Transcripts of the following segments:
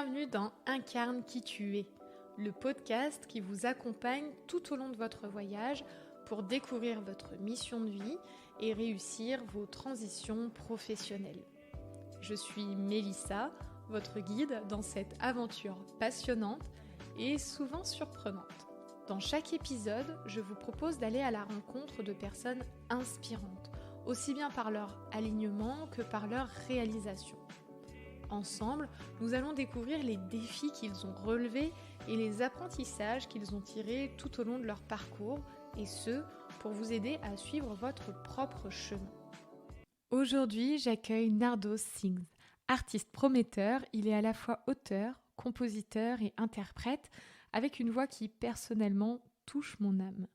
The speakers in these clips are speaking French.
Bienvenue dans Incarne qui tu es, le podcast qui vous accompagne tout au long de votre voyage pour découvrir votre mission de vie et réussir vos transitions professionnelles. Je suis Mélissa, votre guide dans cette aventure passionnante et souvent surprenante. Dans chaque épisode, je vous propose d'aller à la rencontre de personnes inspirantes, aussi bien par leur alignement que par leur réalisation. Ensemble, nous allons découvrir les défis qu'ils ont relevés et les apprentissages qu'ils ont tirés tout au long de leur parcours, et ce, pour vous aider à suivre votre propre chemin. Aujourd'hui, j'accueille Nardos Singh. Artiste prometteur, il est à la fois auteur, compositeur et interprète, avec une voix qui personnellement touche mon âme.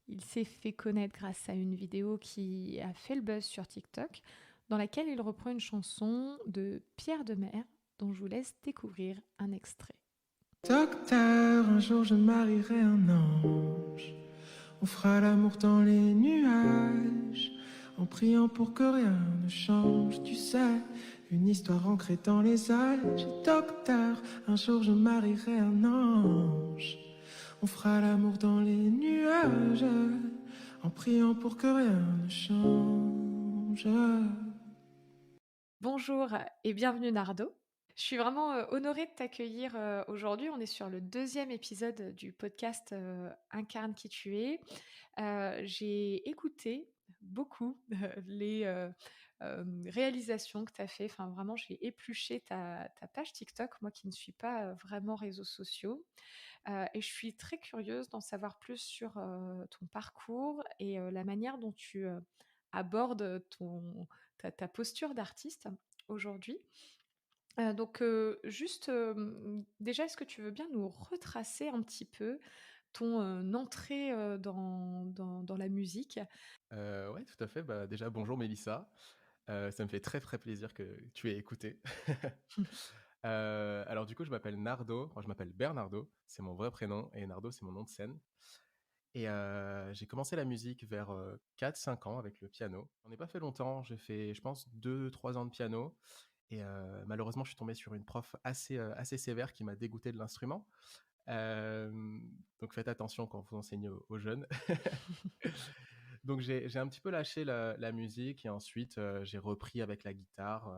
Il s'est fait connaître grâce à une vidéo qui a fait le buzz sur TikTok, dans laquelle il reprend une chanson de Pierre Demer, dont je vous laisse découvrir un extrait. Docteur, un jour je marierai un ange. On fera l'amour dans les nuages, en priant pour que rien ne change. Tu sais, une histoire ancrée dans les âges. Docteur, un jour je marierai un ange. On fera l'amour dans les nuages, en priant pour que rien ne change. Bonjour et bienvenue Nardo. Je suis vraiment honorée de t'accueillir aujourd'hui. On est sur le 2e épisode du podcast Incarne qui tu es. J'ai écouté beaucoup les réalisations que tu as fait. Enfin, vraiment, j'ai épluché ta page TikTok, moi qui ne suis pas vraiment réseaux sociaux. Et je suis très curieuse d'en savoir plus sur ton parcours et la manière dont tu abordes ta posture d'artiste aujourd'hui. Donc, juste, déjà, est-ce que tu veux bien nous retracer un petit peu ton entrée dans la musique? Ouais, tout à fait. Bah, déjà, bonjour Mélissa. Ça me fait très, très plaisir que tu aies écouté. Alors du coup, je m'appelle Nardo, enfin, je m'appelle Bernardo, c'est mon vrai prénom et Nardo, c'est mon nom de scène et j'ai commencé la musique vers, 4-5 ans avec le piano. J'en ai pas fait longtemps, j'ai fait, je pense 2-3 ans de piano et malheureusement, je suis tombé sur une prof assez sévère qui m'a dégoûté de l'instrument. Donc faites attention quand vous enseignez aux jeunes. Donc j'ai un petit peu lâché la musique et ensuite, j'ai repris avec la guitare,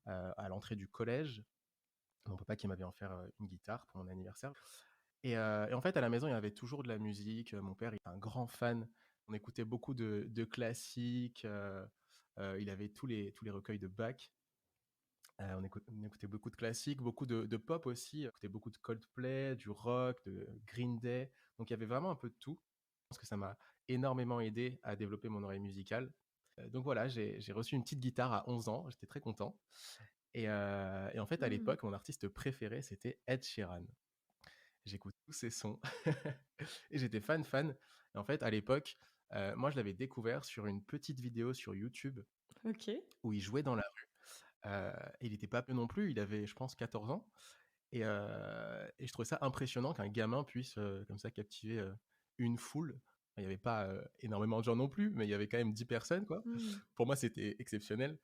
à l'entrée du collège. Mon papa qui m'avait offert, une guitare pour mon anniversaire et en fait, à la maison, il y avait toujours de la musique. Mon père est un grand fan. On écoutait beaucoup de classiques, il avait tous les recueils de Bach. On écoutait beaucoup de classiques, beaucoup de pop aussi. On écoutait beaucoup de Coldplay, du rock, de Green Day. Donc il y avait vraiment un peu de tout. Je pense que ça m'a énormément aidé à développer mon oreille musicale. Donc voilà, j'ai reçu une petite guitare à 11 ans, j'étais très content et en fait, à Mmh. l'époque, mon artiste préféré, c'était Ed Sheeran. J'écoute tous ses sons et j'étais fan et en fait, à l'époque, moi, je l'avais découvert sur une petite vidéo sur YouTube OK. où il jouait dans la rue, il était pas peu non plus, il avait, je pense, 14 ans et je trouvais ça impressionnant qu'un gamin puisse, comme ça captiver, une foule. Il y avait pas, énormément de gens non plus, mais il y avait quand même 10 personnes, quoi. Mmh. Pour moi, c'était exceptionnel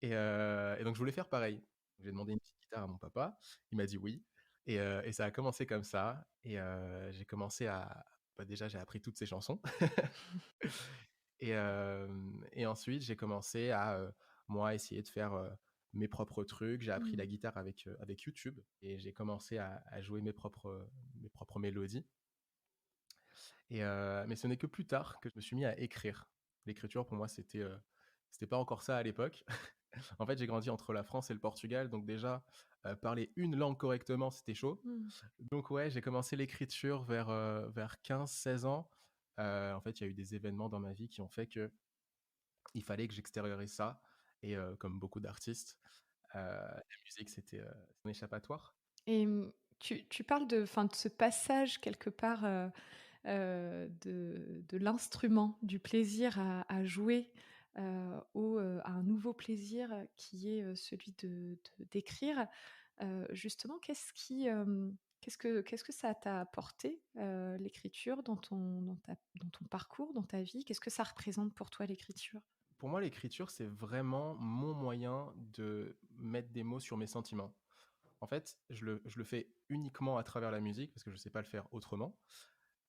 et donc je voulais faire pareil. J'ai demandé une petite guitare à mon papa, il m'a dit oui et ça a commencé comme ça et j'ai commencé à bah, déjà, j'ai appris toutes ces chansons et ensuite j'ai commencé à, moi, essayer de faire, mes propres trucs. J'ai appris la Mmh. guitare avec YouTube et j'ai commencé à jouer mes propres mélodies mais ce n'est que plus tard que je me suis mis à écrire. L'écriture pour moi, c'était pas encore ça à l'époque. En fait, j'ai grandi entre la France et le Portugal, donc déjà, parler une langue correctement, c'était chaud. Mmh. Donc ouais, j'ai commencé l'écriture vers 15-16 ans. En fait, il y a eu des événements dans ma vie qui ont fait qu'il fallait que j'extériorise ça et comme beaucoup d'artistes, la musique, c'était, son échappatoire. Et tu parles de ce passage quelque part, de l'instrument, du plaisir à jouer, à un nouveau plaisir, qui est, celui d'écrire. Justement, qu'est-ce que ça t'a apporté, l'écriture dans ton parcours, dans ta vie? Qu'est-ce que ça représente pour toi l'écriture? Pour moi, l'écriture, c'est vraiment mon moyen de mettre des mots sur mes sentiments. En fait, je le fais uniquement à travers la musique parce que je sais pas le faire autrement.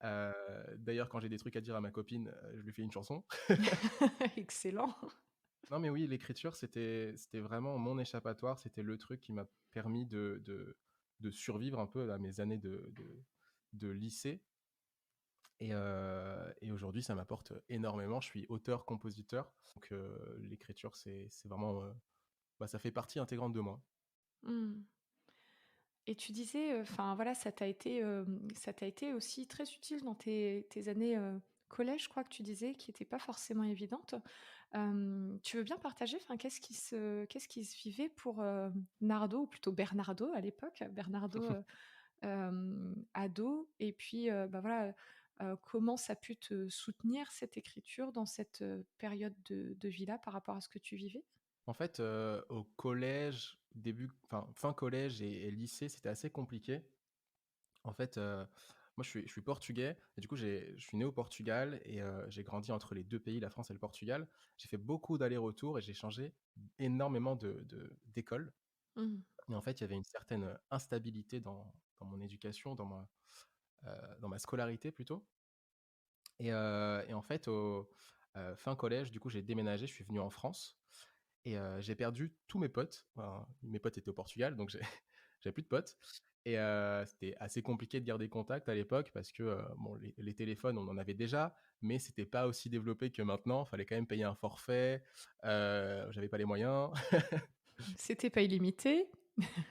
Heu, D'ailleurs, quand j'ai des trucs à dire à ma copine, je lui fais une chanson. Excellent. Non, mais oui, l'écriture, c'était vraiment mon échappatoire. C'était le truc qui m'a permis de survivre un peu à mes années de lycée. Et aujourd'hui, ça m'apporte énormément. Je suis auteur-compositeur. Donc, l'écriture, c'est vraiment, bah, ça fait partie intégrante de moi. Mmh. Et tu disais, enfin voilà, ça t'a été aussi très utile dans tes années, collège, je crois que tu disais, qui étaient pas forcément évidentes. Tu veux bien partager, enfin, qu'est-ce qui se vivait pour, Nardo ou plutôt Bernardo à l'époque? Bernardo, ado et puis, bah, voilà, comment ça a pu te soutenir cette écriture dans cette, période de vie-là par rapport à ce que tu vivais? En fait, au collège, fin collège et lycée, c'était assez compliqué. En fait, moi, je suis portugais et du coup, je suis né au Portugal et j'ai grandi entre les 2 pays, la France et le Portugal. J'ai fait beaucoup d'allers-retours et j'ai changé énormément d'école Mmh. et en fait, il y avait une certaine instabilité dans mon éducation, dans ma scolarité plutôt et en fait, fin collège, du coup, j'ai déménagé, je suis venu en France et j'ai perdu tous mes potes. Enfin, mes potes étaient au Portugal, donc j'ai j'avais plus de potes et c'était assez compliqué de garder contact à l'époque parce que, bon, les téléphones, on en avait déjà, mais c'était pas aussi développé que maintenant. Fallait quand même payer un forfait, j'avais pas les moyens. C'était pas illimité.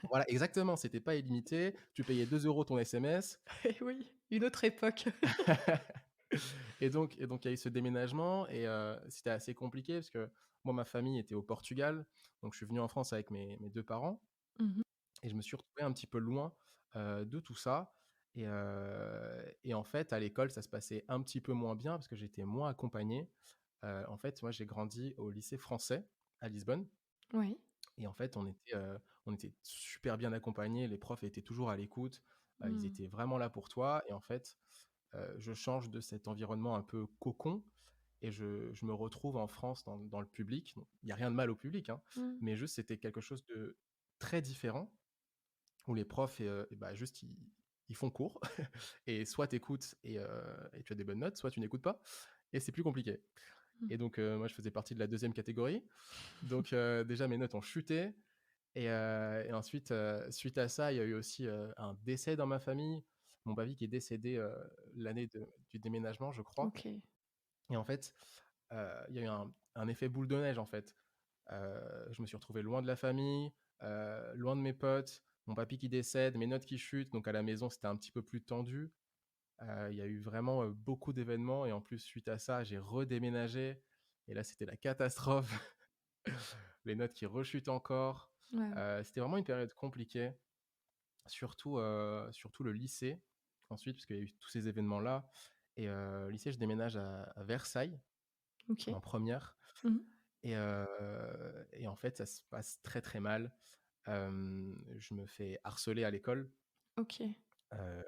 Voilà, exactement, c'était pas illimité. Tu payais 2 € ton SMS. Eh oui, une autre époque. Et donc il y a eu ce déménagement et c'était assez compliqué parce que moi, ma famille était au Portugal, donc je suis venu en France avec mes 2 parents. Mmh. Et je me suis retrouvé un petit peu loin, de tout ça et en fait, à l'école, ça se passait un petit peu moins bien parce que j'étais moins accompagné. En fait, moi, j'ai grandi au lycée français à Lisbonne Oui. et en fait, on était super bien accompagnés. Les profs étaient toujours à l'écoute, ils Mmh. étaient vraiment là pour toi et en fait, je change de cet environnement un peu cocon et je me retrouve en France dans le public. Il y a rien de mal au public, hein, Mmh. mais juste c'était quelque chose de très différent où les profs et bah, juste ils font cours et soit tu écoutes et tu as des bonnes notes, soit tu n'écoutes pas et c'est plus compliqué. Mmh. Et donc moi je faisais partie de la deuxième catégorie. Donc déjà mes notes ont chuté et ensuite, suite à ça, il y a eu aussi, un décès dans ma famille. Mon papy qui est décédé, l'année du déménagement, je crois. OK. Et en fait, il y a eu un effet boule de neige, en fait. Je me suis retrouvé loin de la famille, loin de mes potes, mon papy qui décède, mes notes qui chutent, donc à la maison, c'était un petit peu plus tendu. Il y a eu vraiment, beaucoup d'événements et en plus, suite à ça, j'ai redéménagé et là, c'était la catastrophe. Les notes qui rechutent encore. Ouais. C'était vraiment une période compliquée, surtout le lycée, ensuite, parce qu'il y a eu tous ces événements-là et lycée, je déménage à Versailles OK. en première. Mmh. Et en fait, ça se passe très, très mal. Je me fais harceler à l'école. OK. Heu,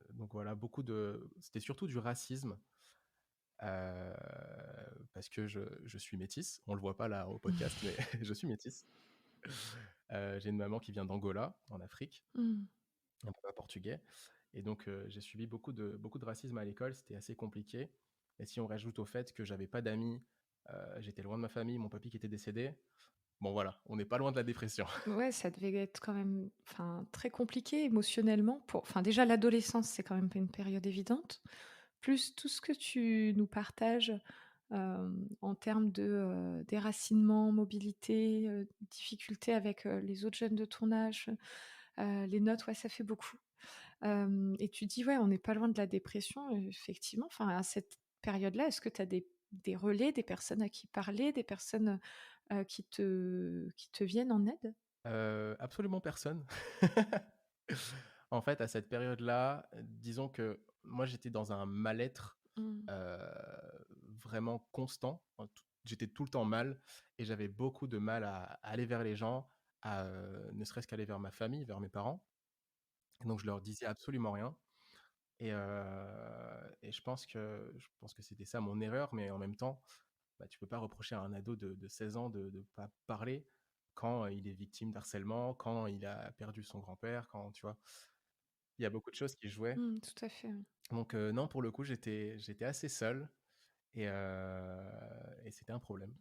donc voilà, c'était surtout du racisme, parce que je suis métisse. On le voit pas là au podcast, mais je suis métisse. J'ai une maman qui vient d'Angola, en Afrique, Mmh. un papa portugais et donc j'ai subi beaucoup de racisme à l'école, c'était assez compliqué et si on rajoute au fait que j'avais pas d'amis, j'étais loin de ma famille, mon papy qui était décédé, bon voilà, on n'est pas loin de la dépression. Ouais, ça devait être quand même, enfin, très compliqué émotionnellement pour enfin, déjà l'adolescence, c'est quand même pas une période évidente, plus tout ce que tu nous partages, en termes de, déracinement, mobilité, difficultés avec, les autres jeunes de ton âge, les notes, ouais, ça fait beaucoup. Et tu dis, ouais, on n'est pas loin de la dépression, effectivement. Enfin, à cette période-là, est-ce que tu as des relais, des personnes à qui parler, des personnes, qui te viennent en aide? Absolument personne. En fait, à cette période-là, disons que moi, j'étais dans un mal-être, Mmh. heu, vraiment constant. J'étais tout le temps mal et j'avais beaucoup de mal à aller vers les gens, ne serait-ce qu'aller vers ma famille, vers mes parents. Et donc je leur disais absolument rien et je pense que c'était ça mon erreur, mais en même temps, bah, tu peux pas reprocher à un ado de 16 ans de pas parler quand il est victime d'harcèlement, quand il a perdu son grand-père, quand tu vois? Il y a beaucoup de choses qui jouaient. Tout à fait, oui. Donc non, pour le coup, j'étais assez seul et c'était un problème.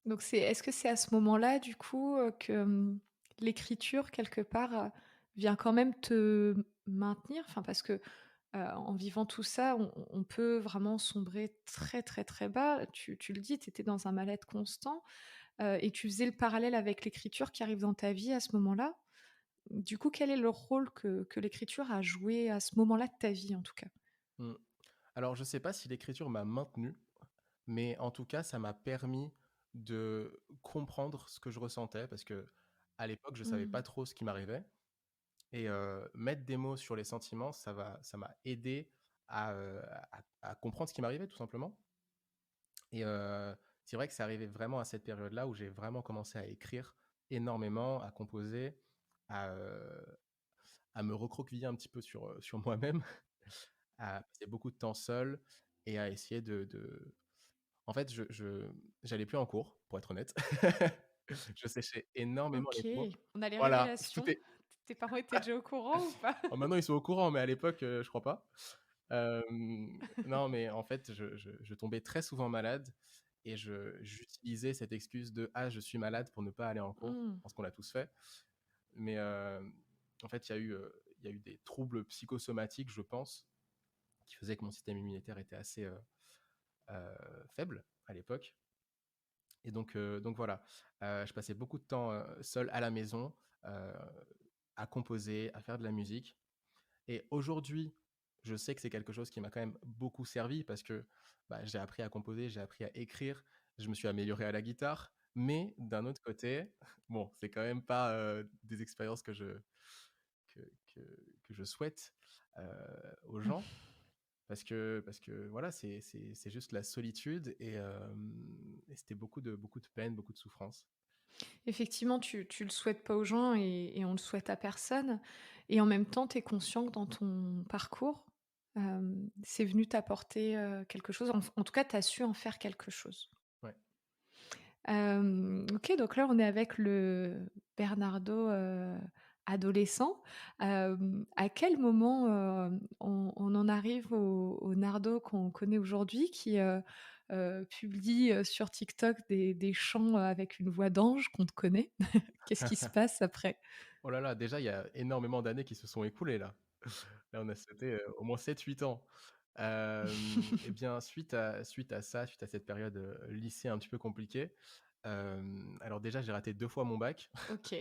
Donc est-ce que c'est à ce moment-là, du coup, que, l'écriture quelque part, vient quand même te maintenir? Enfin, parce que, en vivant tout ça, on peut vraiment sombrer très, très, très bas. Tu le dis, tu étais dans un mal-être constant, et tu faisais le parallèle avec l'écriture qui arrive dans ta vie à ce moment-là. Du coup, quel est le rôle que l'écriture a joué à ce moment-là de ta vie, en tout cas? Mmh. Alors je sais pas si l'écriture m'a maintenu, mais en tout cas, ça m'a permis de comprendre ce que je ressentais parce que à l'époque, je savais Mmh. pas trop ce qui m'arrivait et mettre des mots sur les sentiments, ça m'a aidé à comprendre ce qui m'arrivait tout simplement et c'est vrai que c'est arrivé vraiment à cette période-là où j'ai vraiment commencé à écrire énormément, à composer, à, à me recroqueviller un petit peu sur moi-même, à passer beaucoup de temps seul et à essayer de en fait, j'allais plus en cours, pour être honnête. Je séchais énormément les OK, cours. on a les Voilà, tout révélations. est Tes parents étaient déjà au courant ou pas? oh maintenant ils sont au courant, mais à l'époque, je crois pas. Non, mais en fait, je tombais très souvent malade et j'utilisais cette excuse de: «Ah, je suis malade» pour ne pas aller en cours. Mmh. Je pense qu'on l'a tous fait. Mais, en fait, il y a eu des troubles psychosomatiques, je pense, qui faisaient que mon système immunitaire était assez, faible à l'époque. Et donc voilà, je passais beaucoup de temps, seul à la maison, heu, à composer, à faire de la musique et aujourd'hui, je sais que c'est quelque chose qui m'a quand même beaucoup servi parce que, bah, j'ai appris à composer, j'ai appris à écrire, je me suis amélioré à la guitare. Mais d'un autre côté, bon, c'est quand même pas, des expériences que que que je souhaite, heu, aux gens. Parce que voilà, c'est juste la solitude et c'était beaucoup de peine, beaucoup de souffrance. Effectivement, tu le souhaites pas aux gens et on le souhaite à personne et en même temps, tu es conscient que dans ton parcours, c'est venu t'apporter, quelque chose. En tout cas, tu as su en faire quelque chose. Ouais. OK, donc là, on est avec le Bernardo, adolescent. À quel moment, on en arrive au Nardo qu'on connaît aujourd'hui qui, publie, sur TikTok des chants, avec une voix d'ange qu'on te connaît? Qu'est-ce qui se passe après? Oh là là, déjà, il y a énormément d'années qui se sont écoulées là. Là, on a sauté, au moins 7 8 ans. Et bien, suite à ça, suite à cette période, lycée un petit peu compliquée, alors déjà, j'ai raté 2 fois mon bac. OK.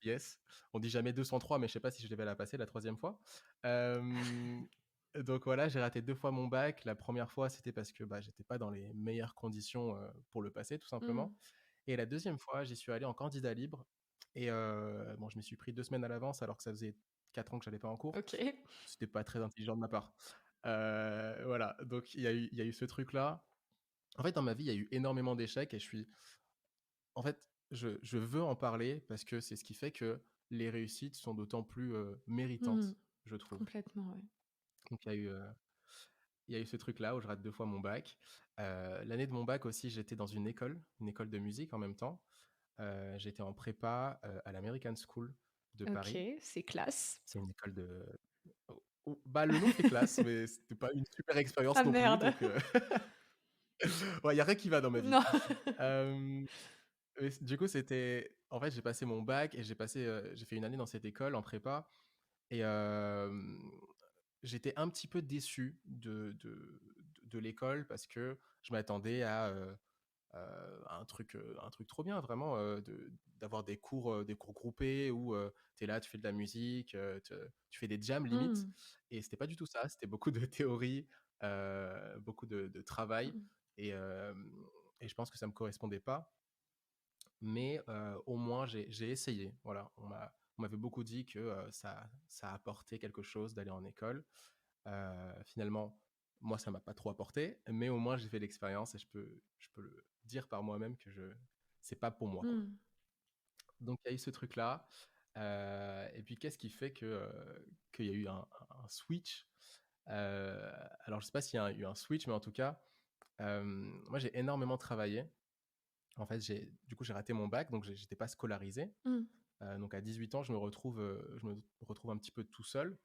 Yes. On dit jamais 203, mais je sais pas si je vais la passer la troisième fois. Hem, donc voilà, j'ai raté 2 fois mon bac. La première fois, c'était parce que, bah, j'étais pas dans les meilleures conditions, pour le passer, tout Mmh. simplement. Et la deuxième fois, j'y suis allé en candidat libre et bon, je m'y suis pris 2 semaines à l'avance alors que ça faisait 4 ans que j'allais pas en cours. OK. C'était pas très intelligent de ma part. Voilà, donc il y a eu ce truc-là. En fait, dans ma vie, il y a eu énormément d'échecs et en fait, je veux en parler parce que c'est ce qui fait que les réussites sont d'autant plus, Mmh. méritantes, je trouve. Complètement, ouais. Donc il y a eu ce truc-là où je rate 2 fois mon bac. L'année de mon bac aussi, j'étais dans une école de musique en même temps. J'étais en prépa, à l'American School de Paris. OK, c'est classe. C'est une école de bah, le nom fait classe, mais c'était pas une super expérience Ah non plus, merde! donc ouais, il y a rien qui va dans ma vie. Non. Hem Et du coup, c'était en fait, j'ai passé mon bac et j'ai fait une année dans cette école en prépa et j'étais un petit peu déçu de l'école parce que je m'attendais à un truc trop bien vraiment, d'avoir des cours groupés où, tu es là, tu fais de la musique, tu fais des jams limite Mmh. et c'était pas du tout ça. C'était beaucoup de théorie, beaucoup de travail Mmh. et et je pense que ça me correspondait pas. Mais au moins j'ai essayé, voilà. On m'avait beaucoup dit que, ça apportait quelque chose d'aller en école. Finalement, moi, ça m'a pas trop apporté, mais au moins j'ai fait l'expérience et je peux le dire par moi-même que je c'est pas pour moi, quoi. Mmh. Donc il y a eu ce truc-là, et puis qu'est-ce qui fait qu'il y a eu un switch? Alors je sais pas s'il y a eu un switch, mais en tout cas, moi j'ai énormément travaillé. En fait, du coup, j'ai raté mon bac, donc j'étais pas scolarisé. Mmh. Donc à 18 ans, je me retrouve un petit peu tout seul.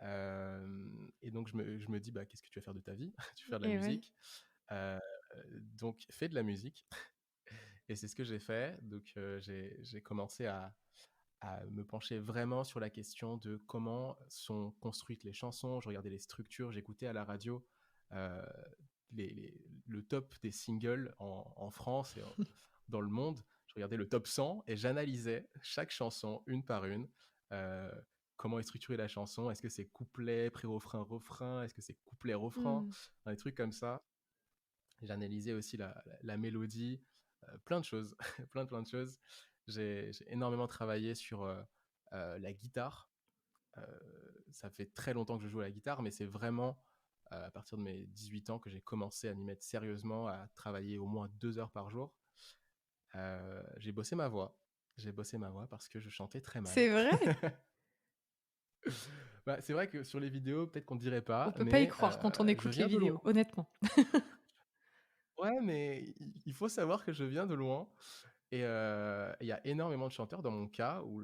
Et donc je me dis: «Bah, qu'est-ce que tu vas faire de ta vie? Tu vas faire de la Et ouais. musique, heu, donc fais de la musique». Et c'est ce que j'ai fait. Donc j'ai commencé à me pencher vraiment sur la question de comment sont construites les chansons. Je regardais les structures, j'écoutais à la radio, heu, le top des singles en France et dans le monde. Je regardais le top 100 et j'analysais chaque chanson une par une. Heu, Comment est structurée la chanson? Est-ce que c'est couplet, pré-refrain, refrain? Est-ce que c'est couplet, refrain? Mmh. Des trucs comme ça. J'analysais aussi la mélodie, plein de choses, plein de choses. J'ai énormément travaillé sur, la guitare. Ça fait très longtemps que je joue à la guitare, mais c'est vraiment, à partir de mes 18 ans que j'ai commencé à m'y mettre sérieusement, à travailler au moins 2 heures par jour. J'ai bossé ma voix. J'ai bossé ma voix parce que je chantais très mal. C'est vrai? Bah, c'est vrai que sur les vidéos, peut-être qu'on dirait On pas, peut pas y mais croire quand on je écoute les viens de loin. vidéos, honnêtement. Ouais, mais il faut savoir que je viens de loin et il y a énormément de chanteurs dans mon cas où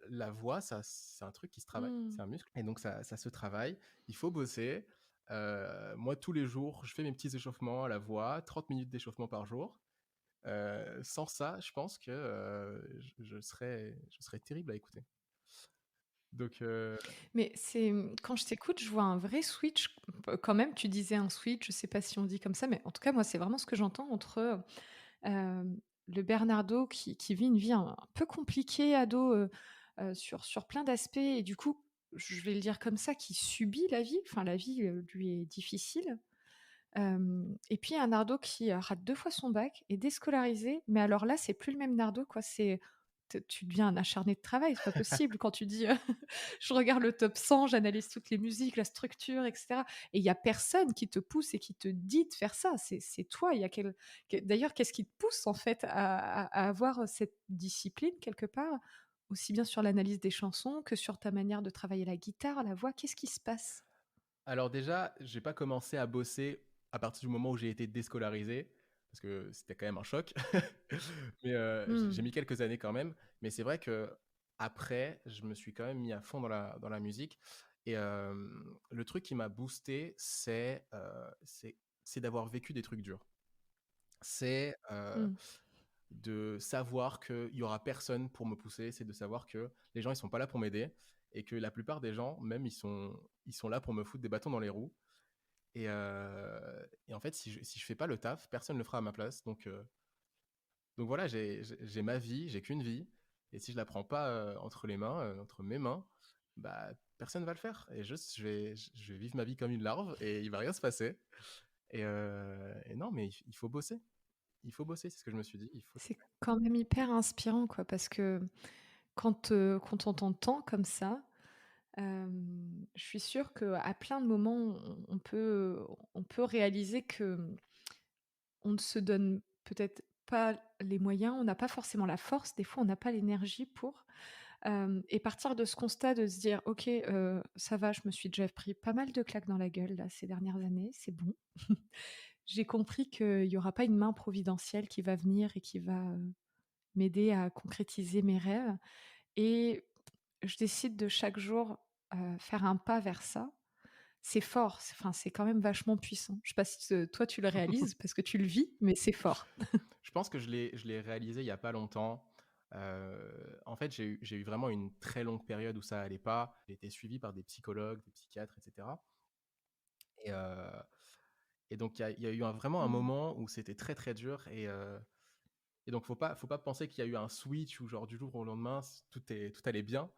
la voix, ça c'est un truc qui se travaille, Mmh. c'est un muscle et donc ça se travaille. Il faut bosser. Moi, tous les jours, je fais mes petits échauffements à la voix, 30 minutes d'échauffement par jour. Sans ça, je pense que, je serais terrible à écouter. Donc Mais c'est, quand je t'écoute, je vois un vrai switch, quand même, tu disais un switch, je sais pas si on dit comme ça, mais en tout cas, moi, c'est vraiment ce que j'entends entre, le Bernardo qui vit une vie un peu compliquée ado, sur plein d'aspects et du coup, je vais le dire comme ça, qui subit la vie, enfin la vie, lui est difficile. Et puis un Nardo qui, rate 2 fois son bac, est déscolarisé, mais alors là, c'est plus le même Nardo, quoi. C'est tu deviens un acharné de travail, c'est pas possible quand tu dis, «Je regarde le top 100, j'analyse toutes les musiques, la structure et cetera» et il y a personne qui te pousse et qui te dit de faire ça. C'est toi, il y a d'ailleurs, qu'est-ce qui te pousse, en fait, à avoir, cette discipline, quelque part? Aussi bien sur l'analyse des chansons que sur ta manière de travailler la guitare, la voix? Qu'est-ce qui se passe? alors déjà, j'ai pas commencé à bosser à partir du moment où j'ai été déscolarisé, parce que c'était quand même un choc. Mais Mmh. j'ai mis quelques années quand même. Mais c'est vrai que après, je me suis quand même mis à fond dans la musique. Et le truc qui m'a boosté, c'est d'avoir vécu des trucs durs. C'est Mmh. de savoir qu'il y aura personne pour me pousser. C'est de savoir que les gens, ils sont pas là pour m'aider. Et que la plupart des gens, même, ils sont là pour me foutre des bâtons dans les roues. Et en fait, si je fais pas le taf, personne le fera à ma place. Donc voilà, j'ai ma vie, j'ai qu'une vie. Et si je la prends pas entre les mains, entre mes mains, bah personne va le faire. Et juste, je vais vivre ma vie comme une larve et il va rien se passer. Et non, mais il faut bosser. Il faut bosser, c'est ce que je me suis dit. Il faut. C'est quand même hyper inspirant, quoi, parce que quand on t'entend comme ça, je suis sûre qu'à plein de moments, on peut réaliser que, on ne se donne peut-être pas les moyens, on n'a pas forcément la force, des fois on n'a pas l'énergie pour, et partir de ce constat de se dire: «OK, ça va, je me suis déjà pris pas mal de claques dans la gueule là ces dernières années, c'est bon. J'ai compris qu'il y aura pas une main providentielle qui va venir et qui va, m'aider à concrétiser mes rêves et je décide de chaque jour, faire un pas vers ça». C'est fort, c'est quand même vachement puissant. Je sais pas si toi tu le réalises parce que tu le vis, mais c'est fort. Je pense que je l'ai réalisé il y a pas longtemps. En fait, j'ai eu vraiment une très longue période où ça allait pas. J'ai été suivi par des psychologues, des psychiatres, etc. Et, euh, et donc, il y a eu vraiment un Mmh. moment où c'était très très dur. Et donc, faut pas penser qu'il y a eu un switch où, genre, du jour au lendemain, tout allait bien.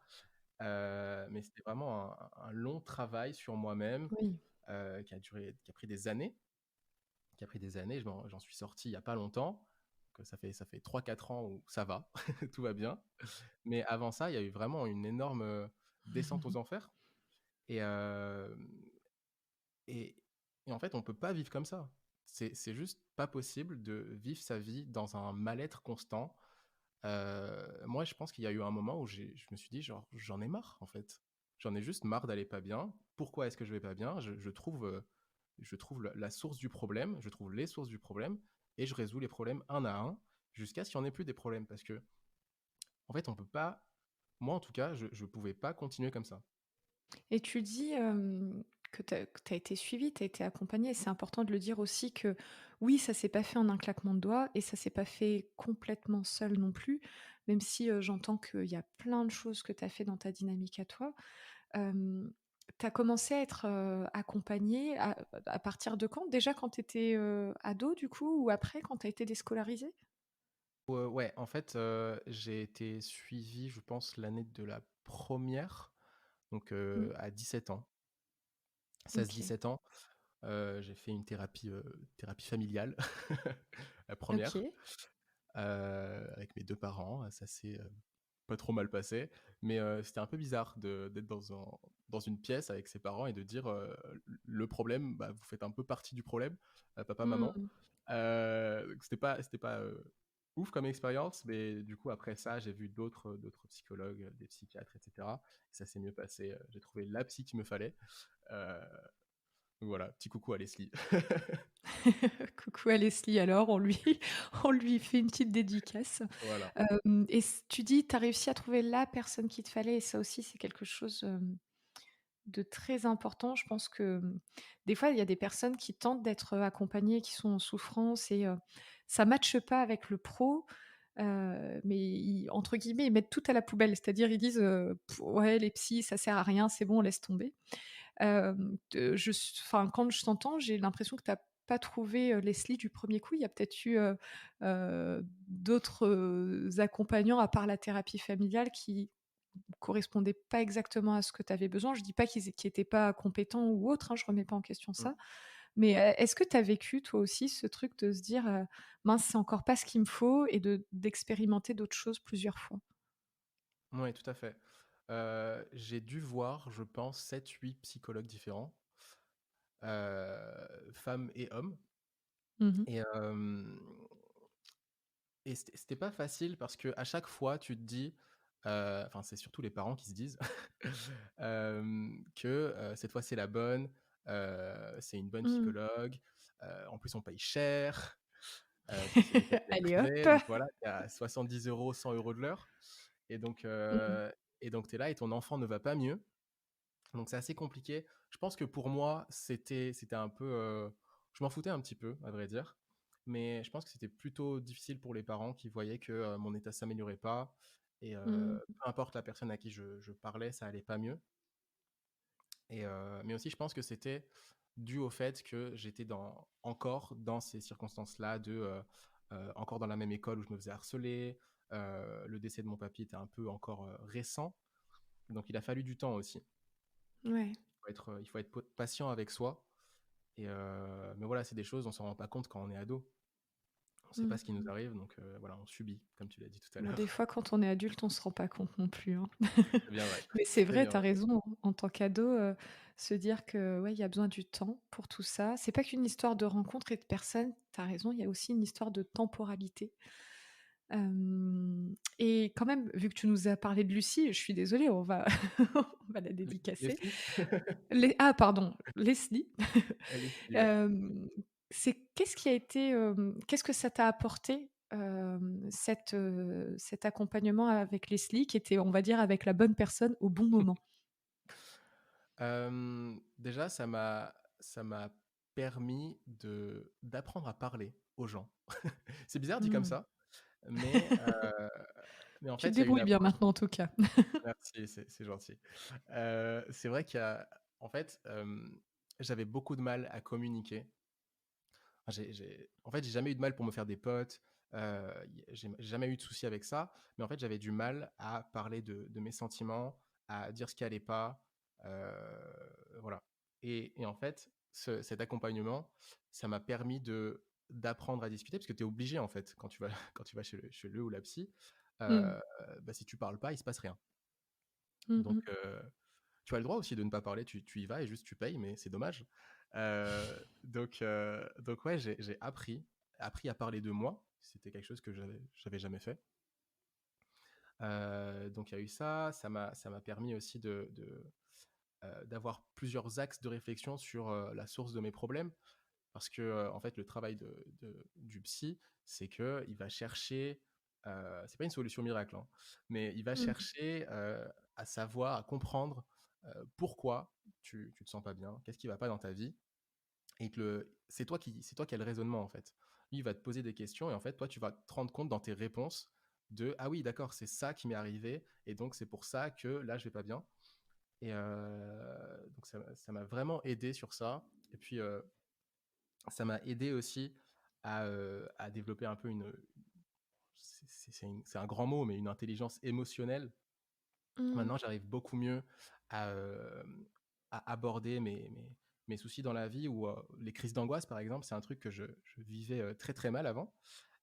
Mais c'était vraiment un long travail sur moi-même Oui. qui a pris des années. Qui a pris des années. J'en suis sorti il y a pas longtemps. Que ça fait 3 4 ans où ça va, tout va bien. Mais avant ça, il y a eu vraiment une énorme descente aux enfers. Et, euh, et, et en fait, on peut pas vivre comme ça. C'est juste pas possible de vivre sa vie dans un mal-être constant. Moi, je pense qu'il y a eu un moment où je me suis dit, genre, j'en ai marre, en fait. J'en ai juste marre d'aller pas bien. Pourquoi est-ce que je vais pas bien? Je trouve la source du problème, je trouve les sources du problème, et je résous les problèmes un à un. jusqu'à ce qu'il n'y en ait plus des problèmes. Parce que, en fait, on peut pas, moi en tout cas, je ne pouvais pas continuer comme ça. Et tu dis, que tu as été suivi, tu as été accompagné. C'est important de le dire aussi que oui, ça s'est pas fait en un claquement de doigts et ça s'est pas fait complètement seul non plus, même si, j'entends qu'il y a plein de choses que tu as fait dans ta dynamique à toi. Hem, Tu as commencé à être, accompagné à partir de quand? Déjà quand tu étais, ado du coup ou après quand tu as été déscolarisé? Ouais, en fait, j'ai été suivi, je pense, l'année de la première, donc Mmh. à 17 ans. OK. 16-17 ans, j'ai fait une thérapie familiale, la première, OK. avec mes 2 parents. Ça s'est, pas trop mal passé, mais c'était un peu bizarre d'être dans une pièce avec ses parents et de dire, «Le problème, bah, vous faites un peu partie du problème, papa, maman». Mmh. Donc c'était pas, ouf comme expérience, mais du coup après ça, j'ai vu d'autres psychologues, des psychiatres et cetera. Ça s'est mieux passé, j'ai trouvé la psy qu'il me fallait. Heu, donc voilà, petit coucou à Leslie. Coucou à Leslie alors, on lui fait une petite dédicace. Voilà. Et tu dis, tu as réussi à trouver la personne qu'il te fallait et ça aussi c'est quelque chose, de très important. Je pense que, des fois, il y a des personnes qui tentent d'être, accompagnées, qui sont en souffrance et ça matche pas avec le pro, mais ils entre guillemets, «ils mettent tout à la poubelle». C'est-à-dire ils disent, «Ouais, les psys, ça sert à rien, c'est bon, laisse tomber». De je s Enfin, quand je t'entends, j'ai l'impression que tu as pas trouvé, Leslie du premier coup. Il y a peut-être eu, d'autres, accompagnants à part la thérapie familiale qui correspondaient pas exactement à ce que tu avais besoin. Je dis pas qu'ils étaient pas compétents ou autres, hein, je remets pas en question Mmh. ça. Mais, est-ce que tu as vécu toi aussi ce truc de se dire, «Mince, c'est encore pas ce qu'il me faut» et d'expérimenter d'autres choses plusieurs fois? Ouais, tout à fait. J'ai dû voir, je pense, 7-8 psychologues différents, femmes et hommes. Mmh mh. Et c'était pas facile parce que à chaque fois, tu te dis, enfin, c'est surtout les parents qui se disent, que, cette fois, c'est la bonne, c'est une bonne Mmh. psychologue, en plus, on paye cher, parce que c'est des cabinets Allez privés, hop! donc voilà, tu à 70 €, 100 € de l'heure et donc Mmh. tu es là et ton enfant ne va pas mieux, donc c'est assez compliqué. Je pense que pour moi, c'était un peu, je m'en foutais un petit peu, à vrai dire. Mais je pense que c'était plutôt difficile pour les parents qui voyaient que, mon état s'améliorait pas et Mmh. peu importe la personne à qui je parlais, ça allait pas mieux et mais aussi je pense que c'était dû au fait que j'étais encore dans ces circonstances-là de, encore dans la même école où je me faisais harceler, le décès de mon papy était un peu encore, récent, donc il a fallu du temps aussi. Ouais. Il faut être patient avec soi. Et mais voilà, c'est des choses, on s'en rend pas compte quand on est ado. On sait pas ce qui nous Mmh. arrive, donc voilà, on subit, comme tu l'as dit tout à Bon, des l'heure. fois, quand on est adulte, on se rend pas compte non plus, hein. C'est bien vrai, Mais c'est c'est vrai, bien tu as vrai. raison, hein. En tant qu'ado, se dire que, ouais, il y a besoin du temps pour tout ça. C'est pas qu'une histoire de rencontre et de personnes, tu as raison, il y a aussi une histoire de temporalité. Et quand même, vu que tu nous as parlé de Lucie, je suis désolée, on va on va la dédicacer. Leslie? Pardon, Leslie. Leslie, ouais. Hem, qu'est-ce qui a été, qu'est-ce que ça t'a apporté, cet accompagnement avec Leslie qui était, on va dire, avec la bonne personne au bon moment? Déjà, ça m'a permis d'apprendre à parler aux gens. C'est bizarre dit comme Mmh. ça, mais en Tu te fait, il y a une débrouilles bien approche. maintenant en tout cas. Merci, c'est gentil. C'est vrai qu'il y a en fait, j'avais beaucoup de mal à communiquer. En fait, j'ai jamais eu de mal pour me faire des potes, j'ai jamais eu de soucis avec ça, mais en fait, j'avais du mal à parler de mes sentiments, à dire ce qui allait pas, voilà et en fait, cet accompagnement, ça m'a permis d'apprendre à discuter parce que tu es obligé, en fait, quand tu vas quand tu vas chez le ou la psy, Mmh. bah, si tu parles pas, il se passe rien. Mmh Donc mh. tu as le droit aussi de ne pas parler, tu y vas et juste tu payes, mais c'est dommage. Donc ouais, j'ai appris à parler de moi. C'était quelque chose que j'avais jamais fait. Donc il y a eu ça, ça m'a permis aussi d'avoir plusieurs axes de réflexion sur, la source de mes problèmes. Parce que, en fait, le travail du psy, c'est qu'il va chercher, c'est pas une solution miracle, hein, mais il va Mmh. chercher, à savoir, à comprendre, pourquoi tu te sens pas bien, qu'est-ce qui va pas dans ta vie et que c'est toi qui as le raisonnement, en fait. Lui, il va te poser des questions et en fait, toi, tu vas te rendre compte dans tes réponses de: «Ah oui, d'accord, c'est ça qui m'est arrivé et donc c'est pour ça que là, je vais pas bien». Et donc ça m'a vraiment aidé sur ça. Et puis, ça m'a aidé aussi à développer un peu c'est un grand mot, mais une intelligence émotionnelle. Mmh. Maintenant, j'arrive beaucoup mieux à, à aborder mes soucis dans la vie ou les crises d'angoisse, par exemple. C'est un truc que je vivais très très mal avant.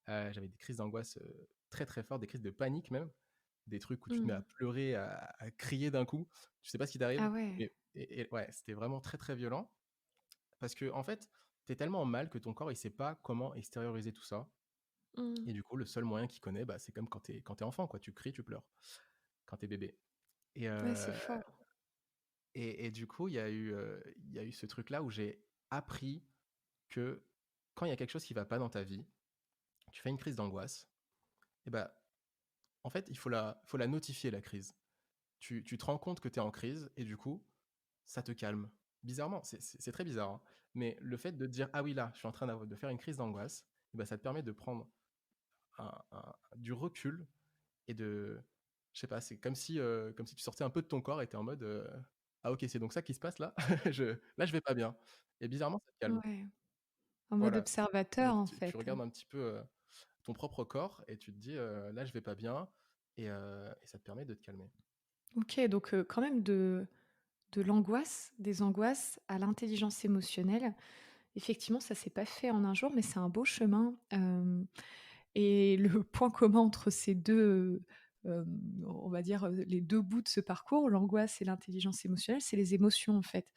J'avais des crises d'angoisse très très fortes, des crises de panique même, des trucs où tu te mets à Mmh. pleurer, à crier d'un coup. Je sais pas ce qui t'arrive, Ah ouais. mais et ouais, c'était vraiment très très violent parce que en fait, t'es tellement mal que ton corps il sait pas comment extérioriser tout ça. Mmh. Et du coup, le seul moyen qu'il connaît, bah, c'est comme quand t'es enfant, quoi. Tu cries, tu pleures quand t'es bébé. Et, Ouais, c'est fort. et du coup, il y a eu ce truc-là où j'ai appris que quand il y a quelque chose qui va pas dans ta vie, tu fais une crise d'angoisse, et bah, en fait, faut la notifier, la crise. Tu te rends compte que tu es en crise, et du coup, ça te calme. Bizarrement, c'est très bizarre, hein, mais le fait de te dire: «Ah oui, là, je suis en train de faire une crise d'angoisse», et bah, ça te permet de prendre du recul et de, je sais pas, c'est comme si tu sortais un peu de ton corps et tu en mode: «Ah OK, c'est donc ça qui se passe là? Là, je vais pas bien», et bizarrement, ça te calme. Ouais. En mode Voilà, observateur, en tu fait. regardes un petit peu, ton propre corps et tu te dis: «Là, je vais pas bien», et ça te permet de te calmer. OK, donc quand même de l'angoisse, des angoisses à l'intelligence émotionnelle. Effectivement, ça s'est pas fait en un jour, mais c'est un beau chemin, et le point commun entre ces 2, on va dire, les 2 bouts de ce parcours, l'angoisse et l'intelligence émotionnelle, c'est les émotions, en fait.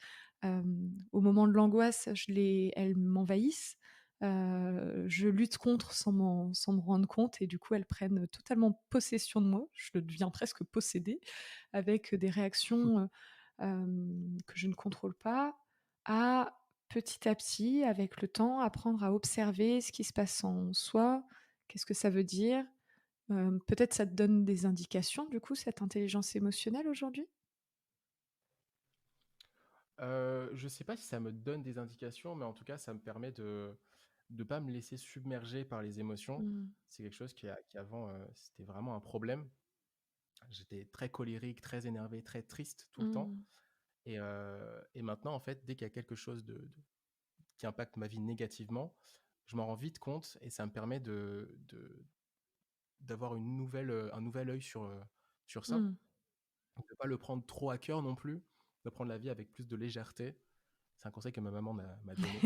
Au moment de l'angoisse, elles m'envahissent, je lutte contre sans me rendre compte et du coup, elles prennent totalement possession de moi. Je deviens presque possédée avec des réactions, que je ne contrôle pas, à petit à petit, avec le temps, apprendre à observer ce qui se passe en soi. Qu'est-ce que ça veut dire? Peut-être ça te donne des indications du coup, cette intelligence émotionnelle aujourd'hui? Je sais pas si ça me donne des indications, mais en tout cas, ça me permet de pas me laisser submerger par les émotions. Mmh. C'est quelque chose qui avant, c'était vraiment un problème. J'étais très colérique, très énervé, très triste tout le temps. Mmh. Et maintenant, en fait, dès qu'il y a quelque chose qui impacte ma vie négativement, je m'en rends vite compte et ça me permet d'avoir un nouvel œil sur ça. Mmh. De ne pas le prendre trop à cœur non plus, de prendre la vie avec plus de légèreté. C'est un conseil que ma maman m'a donné.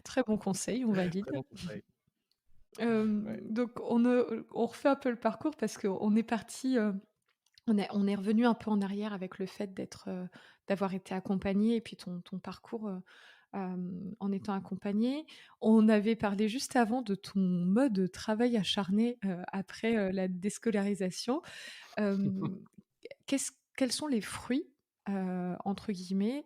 Très bon conseil, on Très valide. bon conseil. Ouais. Donc on refait un peu le parcours parce qu'on est parti, on est revenu un peu en arrière avec le fait d'avoir été accompagné et puis ton parcours, en étant accompagné. On avait parlé juste avant de ton mode travail acharné, après, la déscolarisation. Hem, quels sont les «fruits», entre guillemets,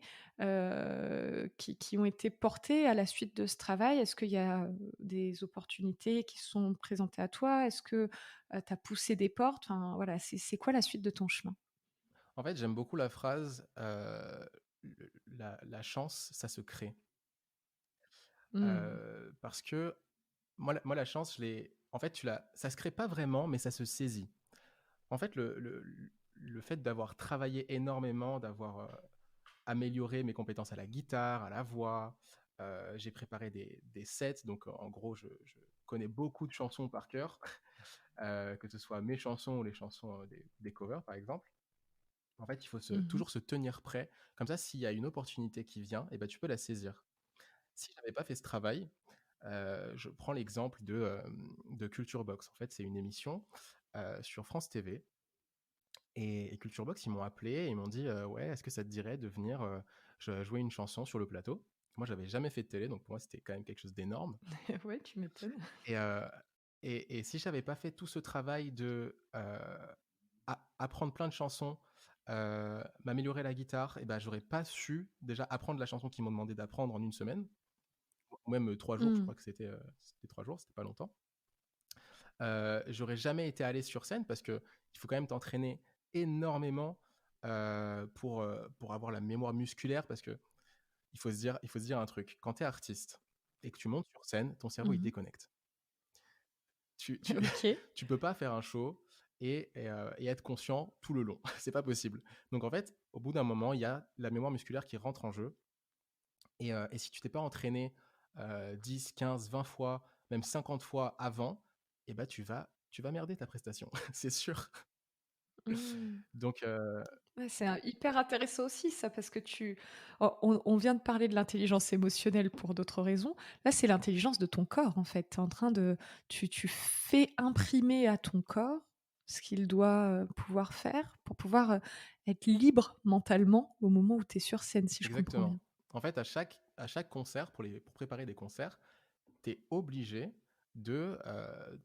qui ont été portés à la suite de ce travail? Est-ce qu'il y a, des opportunités qui se sont présentées à toi? Est-ce que, tu as poussé des portes? Enfin voilà, c'est quoi la suite de ton chemin? En fait, j'aime beaucoup la phrase, la chance, ça se crée. Mmh. Parce que moi, la chance, en fait, ça se crée pas vraiment, mais ça se saisit. En fait, le fait d'avoir travaillé énormément, d'avoir amélioré mes compétences à la guitare, à la voix, j'ai préparé des sets, donc en gros, je connais beaucoup de chansons par cœur, que ce soit mes chansons ou les chansons des covers, par exemple. En fait, il faut Mmh. toujours se tenir prêt. Comme ça, s'il y a une opportunité qui vient, et ben, tu peux la saisir. Si j'avais pas fait ce travail, je prends l'exemple de Culture Box. En fait, c'est une émission sur France TV. Et Culture Box, ils m'ont appelé et ils m'ont dit ouais, est-ce que ça te dirait de venir jouer une chanson sur le plateau? Moi, j'avais jamais fait de télé, donc pour moi, c'était quand même quelque chose d'énorme. Ouais, tu m'étonnes. Et, et si j'avais pas fait tout ce travail de apprendre plein de chansons, m'améliorer la guitare, et ben, j'aurais pas su déjà apprendre la chanson qu'ils m'ont demandé d'apprendre en une semaine. ou même 3 jours, je Mmh. crois que c'était 3 jours, c'était pas longtemps. J'aurais jamais été allé sur scène parce que il faut quand même t'entraîner énormément pour avoir la mémoire musculaire parce que il faut se dire un truc. Quand tu es artiste et que tu montes sur scène, ton cerveau il Mmh. déconnecte. Tu OK. tu peux pas faire un show et être conscient tout le long. C'est pas possible. Donc en fait, au bout d'un moment, il y a la mémoire musculaire qui rentre en jeu et si tu t'es pas entraîné 10, 15, 20 fois, même 50 fois avant, et ben tu vas merder ta prestation, c'est sûr. Mmh. Donc Ouais, c'est hyper intéressant aussi ça parce que on vient de parler de l'intelligence émotionnelle pour d'autres raisons. Là, c'est l'intelligence de ton corps en fait. Tu en train de tu fais imprimer à ton corps ce qu'il doit, pouvoir faire pour pouvoir, être libre mentalement au moment où tu es sur scène, si je comprends exactement. bien. En fait, à chaque concert, pour préparer des concerts, tu es obligé de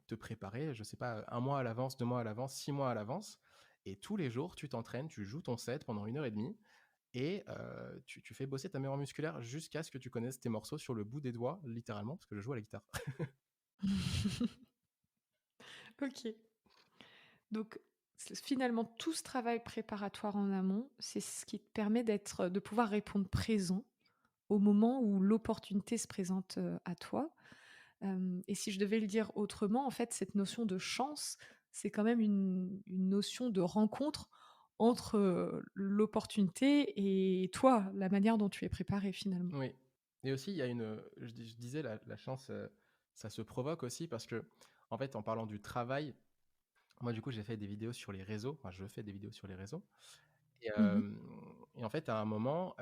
te préparer, je sais pas, 1 mois à l'avance, 2 mois à l'avance, 6 mois à l'avance. Et tous les jours, tu t'entraînes, tu joues ton set pendant 1 heure et demie et tu fais bosser ta mémoire musculaire jusqu'à ce que tu connaisses tes morceaux sur le bout des doigts, littéralement, parce que je joue à la guitare. OK. Donc finalement, tout ce travail préparatoire en amont, c'est ce qui te permet de pouvoir répondre présent au moment où l'opportunité se présente, à toi. Et si je devais le dire autrement, en fait, cette notion de chance, c'est quand même une notion de rencontre entre, l'opportunité et toi, la manière dont tu es préparé finalement. Oui. Et aussi, il y a je disais, la chance, ça se provoque aussi parce que, en fait, en parlant du travail, moi, du coup, j'ai fait des vidéos sur les réseaux. Enfin, je fais des vidéos sur les réseaux. Et, Mmh. en fait, à un moment,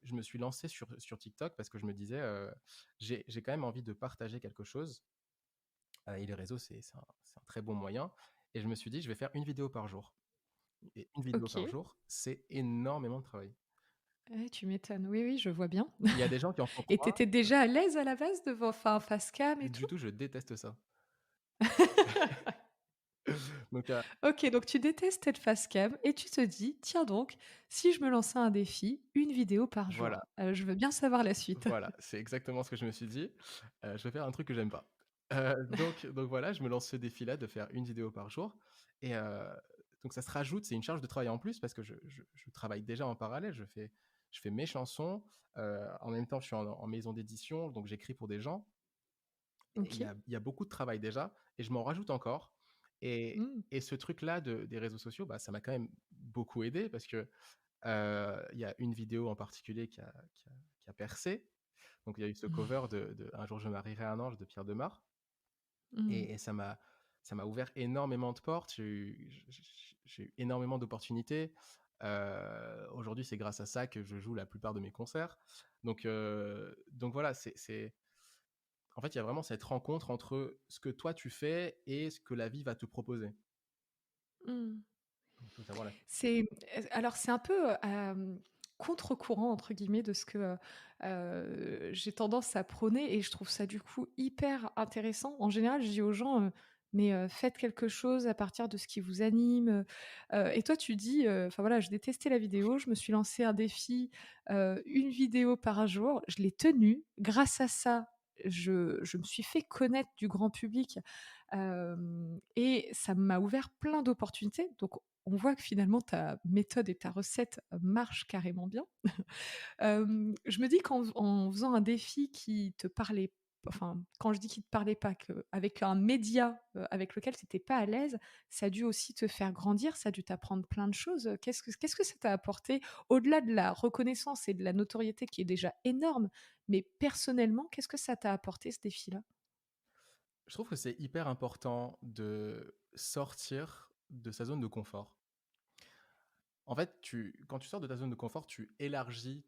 je me suis lancé sur TikTok parce que je me disais, j'ai quand même envie de partager quelque chose. Et les réseaux, c'est un très bon moyen. Et je me suis dit, je vais faire une vidéo par jour. Et une vidéo par OK. jour, c'est énormément de travail. Ouais, tu m'étonnes. Oui, oui, je vois bien. Il y a des gens qui en font Et tu 3. étais déjà à l'aise à la base devant enfin, face cam et Du tout? tout, je déteste ça. Donc, OK, donc tu détestes être face cam et tu te dis: «Tiens donc, si je me lançais un défi, une vidéo par voilà. jour». Je veux bien savoir la suite. Voilà, c'est exactement ce que je me suis dit. Je vais faire un truc que j'aime pas. Donc voilà, je me lance ce défi-là de faire une vidéo par jour et donc ça se rajoute, c'est une charge de travail en plus parce que je travaille déjà en parallèle. Je fais mes chansons, en même temps je suis en maison d'édition, donc j'écris pour des gens et il y OK. a il y a beaucoup de travail déjà et je m'en rajoute encore et Mmh. et ce truc-là des réseaux sociaux, bah, ça m'a quand même beaucoup aidé parce que, il y a une vidéo en particulier qui a percé. Donc il y a eu ce cover de Un jour je marierai un ange de Pierre Demar Mmh. et ça m'a ouvert énormément de portes. J'ai eu énormément d'opportunités. Aujourd'hui, c'est grâce à ça que je joue la plupart de mes concerts. Donc voilà, en fait, il y a vraiment cette rencontre entre ce que toi tu fais et ce que la vie va te proposer. Mmh. Il faut savoir la C'est alors c'est un peu, «contre-courant» entre guillemets de ce que, j'ai tendance à prôner et je trouve ça du coup hyper intéressant. En général, je dis aux gens, «Mais, faites quelque chose à partir de ce qui vous anime», et toi tu dis, enfin voilà: «Je détestais la vidéo, je me suis lancé un défi, 1 vidéo par jour, je l'ai tenu. Grâce à ça, je me suis fait connaître du grand public, et ça m'a ouvert plein d'opportunités». Donc on voit que finalement ta méthode et ta recette, marchent carrément bien. Je me dis qu'en faisant un défi qui te parlait enfin, quand je dis qui te parlait pas, qu'avec un média, avec lequel tu étais pas à l'aise, ça a dû aussi te faire grandir, ça a dû t'apprendre plein de choses. Qu'est-ce que ça t'a apporté? Au-delà de la reconnaissance et de la notoriété qui est déjà énorme, mais personnellement, qu'est-ce que ça t'a apporté ce défi-là? Je trouve que c'est hyper important de sortir de sa zone de confort. En fait, quand tu sors de ta zone de confort, tu élargis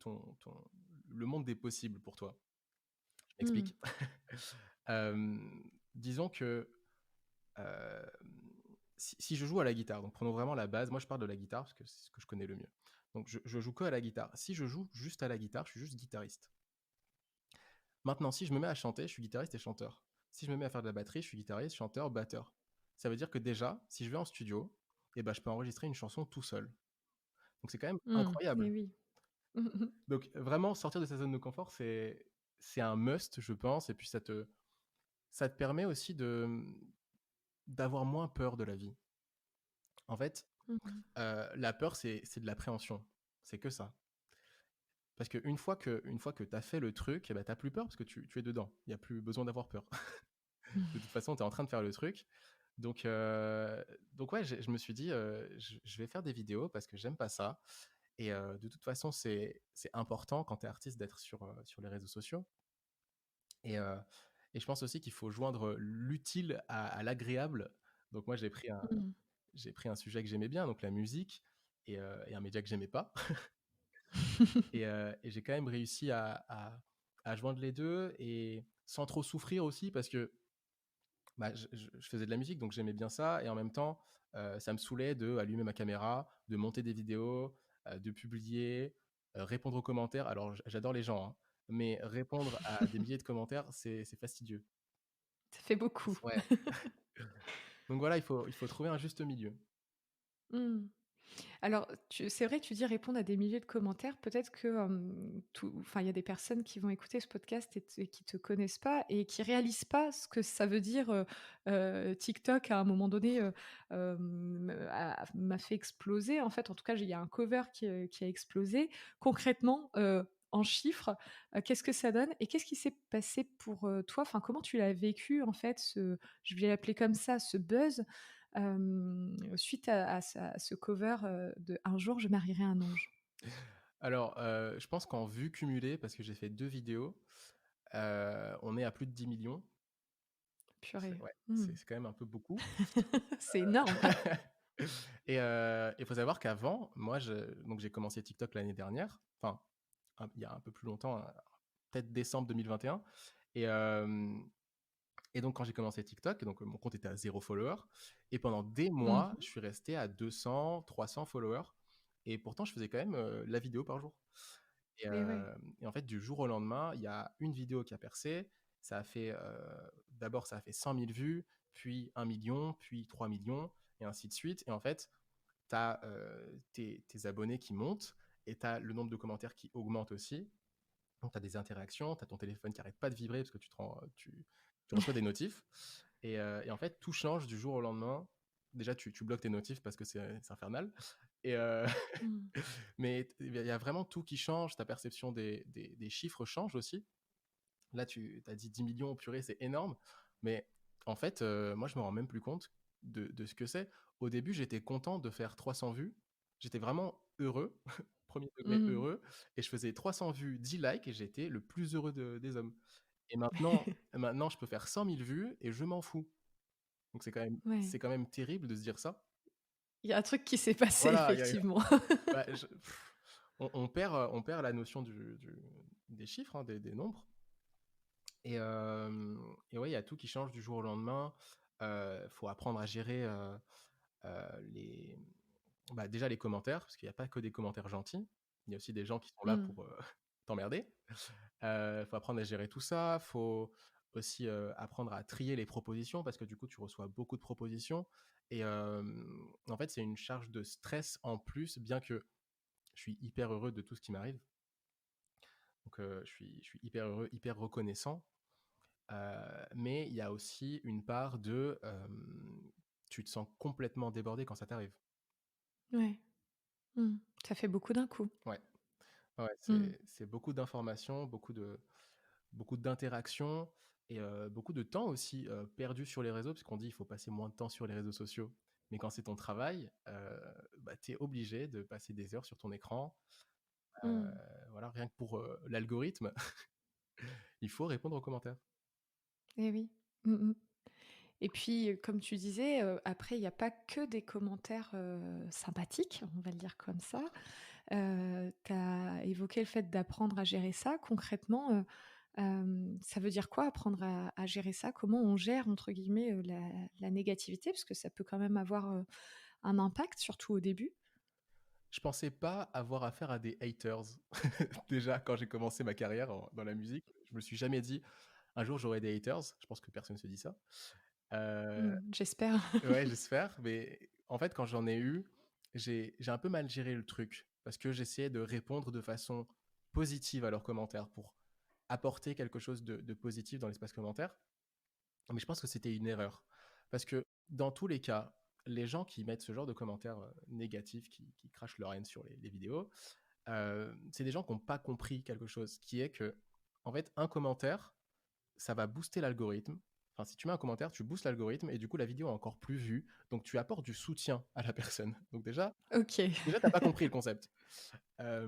le monde des possibles pour toi. Je Mmh. m'explique. Disons que euh, si je joue à la guitare, donc prenons vraiment la base, moi je parle de la guitare parce que c'est ce que je connais le mieux. Donc je joue que à la guitare. Si je joue juste à la guitare, je suis juste guitariste. Maintenant, si je me mets à chanter, je suis guitariste et chanteur. Si je me mets à faire de la batterie, je suis guitariste, chanteur, batteur. Ça veut dire que déjà, si je vais en studio, eh ben, je peux enregistrer une chanson tout seul. Donc c'est quand même Mmh. Eh incroyable. oui. Mmh mh. Donc vraiment, sortir de sa zone de confort, c'est c'est un must, je pense, et puis ça te permet aussi d'avoir moins peur de la vie. En fait, Mmh. la peur, c'est de l'appréhension. C'est que ça. Parce une fois que tu as fait le truc, eh ben, tu plus peur parce que tu es dedans. Il y a plus besoin d'avoir peur. De toute façon, tu es en train de faire le truc. Donc, donc ouais, je me suis dit, je vais faire des vidéos parce que j'aime pas ça. Et de toute façon, c'est important quand tu es artiste d'être sur les réseaux sociaux. Et, euh, et je pense aussi qu'il faut joindre l'utile à l'agréable. Donc moi, Mmh. j'ai pris un sujet que j'aimais bien, donc la musique, et un média que j'aimais pas. Et j'ai quand même réussi à joindre les deux et sans trop souffrir aussi parce que bah, je faisais de la musique, donc j'aimais bien ça. Et en même temps, ça me saoulait de allumer ma caméra, de monter des vidéos, de publier, répondre aux commentaires. Alors, j'adore les gens, hein, mais répondre à des milliers de commentaires, c'est fastidieux. Ça fait beaucoup. Ouais. Donc voilà, il faut trouver un juste milieu. Mmh. Alors, c'est vrai, tu dis répondre à des milliers de commentaires. Peut-être que, enfin, il y a des personnes qui vont écouter ce podcast et qui te connaissent pas et qui réalisent pas ce que ça veut dire, TikTok à un moment donné, m'a fait exploser. En fait, en tout cas, il y a un cover qui a explosé. Concrètement, en chiffres, qu'est-ce que ça donne? Et qu'est-ce qui s'est passé pour, toi? Enfin, comment tu l'as vécu, en fait, je vais l'appeler comme ça, ce buzz? Suite à ce cover, de «Un jour je marierai un ange». Alors, je pense qu'en vue cumulée, parce que j'ai fait 2 vidéos, on est à plus de 10 millions. C'est Purée. ouais, Mmh. c'est quand même un peu beaucoup. C'est énorme. Et il faut savoir qu'avant, moi, donc j'ai commencé TikTok l'année dernière, enfin, il y a un peu plus longtemps, hein, peut-être décembre 2021. Et, et donc, quand j'ai commencé TikTok, donc mon compte était à 0 follower. Et pendant des Mmh mois, mh. je suis resté à 200, 300 followers. Et pourtant, je faisais quand même la vidéo par jour. Et, Et ouais. et en fait, du jour au lendemain, il y a une vidéo qui a percé. Ça a fait, d'abord, ça a fait 100 000 vues, puis 1 million, puis 3 millions, et ainsi de suite. Et en fait, tu as tes abonnés qui montent et tu as le nombre de commentaires qui augmente aussi. Donc, tu as des interactions, tu as ton téléphone qui arrête pas de vibrer parce que tu reçois des notifs. Et en fait, tout change du jour au lendemain. Déjà, tu bloques tes notifs parce que c'est infernal. Et, Mmh. mais il y a vraiment tout qui change. Ta perception des chiffres change aussi. Là, tu as dit 10 millions, purée, c'est énorme. Mais en fait, moi, je me rends même plus compte de ce que c'est. Au début, j'étais content de faire 300 vues. J'étais vraiment heureux, premier degré Mmh. heureux. Et je faisais 300 vues, 10 likes, et j'étais le plus heureux des hommes. Et maintenant, je peux faire 100 000 vues et je m'en fous. Donc Ouais. c'est quand même terrible de se dire ça. Il y a un truc qui s'est passé Voilà, effectivement. bah, on perd la notion des chiffres, hein, des nombres. Et ouais, il y a tout qui change du jour au lendemain. Faut apprendre à gérer les, bah, déjà les commentaires, parce qu'il n'y a pas que des commentaires gentils. Il y a aussi des gens qui sont là Mmh. pour t'emmerder. Faut apprendre à gérer tout ça. Faut aussi apprendre à trier les propositions, parce que du coup, tu reçois beaucoup de propositions. Et en fait, c'est une charge de stress en plus, bien que je suis hyper heureux de tout ce qui m'arrive. Donc, je suis hyper heureux, hyper reconnaissant. Mais il y a aussi une part de tu te sens complètement débordé quand ça t'arrive. Ouais. Mmh. Ça fait beaucoup d'un coup. Ouais, ouais, Mmh. c'est beaucoup d'informations, beaucoup d'interactions, et beaucoup de temps aussi perdu sur les réseaux, parce qu'on dit il faut passer moins de temps sur les réseaux sociaux. Mais quand c'est ton travail, bah, tu es obligé de passer des heures sur ton écran. Mmh. Voilà, rien que pour l'algorithme, il faut répondre aux commentaires. Et oui. Mmh mh. Et puis, comme tu disais, après il y a pas que des commentaires, sympathiques, on va le dire comme ça. Tu as évoqué le fait d'apprendre à gérer ça. Concrètement, ça veut dire quoi apprendre à gérer ça? Comment on gère entre guillemets, la négativité? Parce que ça peut quand même avoir, un impact, surtout au début. Je pensais pas avoir affaire à des haters. Déjà, quand j'ai commencé ma carrière dans la musique, je me suis jamais dit un jour j'aurai des haters. Je pense que personne se dit ça. Euh, J'espère. ouais, j'espère. Mais en fait, quand j'en ai eu, j'ai un peu mal géré le truc parce que j'essayais de répondre de façon positive à leurs commentaires pour apporter quelque chose de positif dans l'espace commentaire. Mais je pense que c'était une erreur. Parce que dans tous les cas, les gens qui mettent ce genre de commentaires négatifs, qui crachent leur haine sur les vidéos, c'est des gens qui n'ont pas compris quelque chose, qui est que, en fait, un commentaire, ça va booster l'algorithme. Enfin, si tu mets un commentaire, tu boostes l'algorithme et du coup, la vidéo est encore plus vue. Donc, tu apportes du soutien à la personne. Donc, OK. déjà, t'as pas compris le concept. Euh,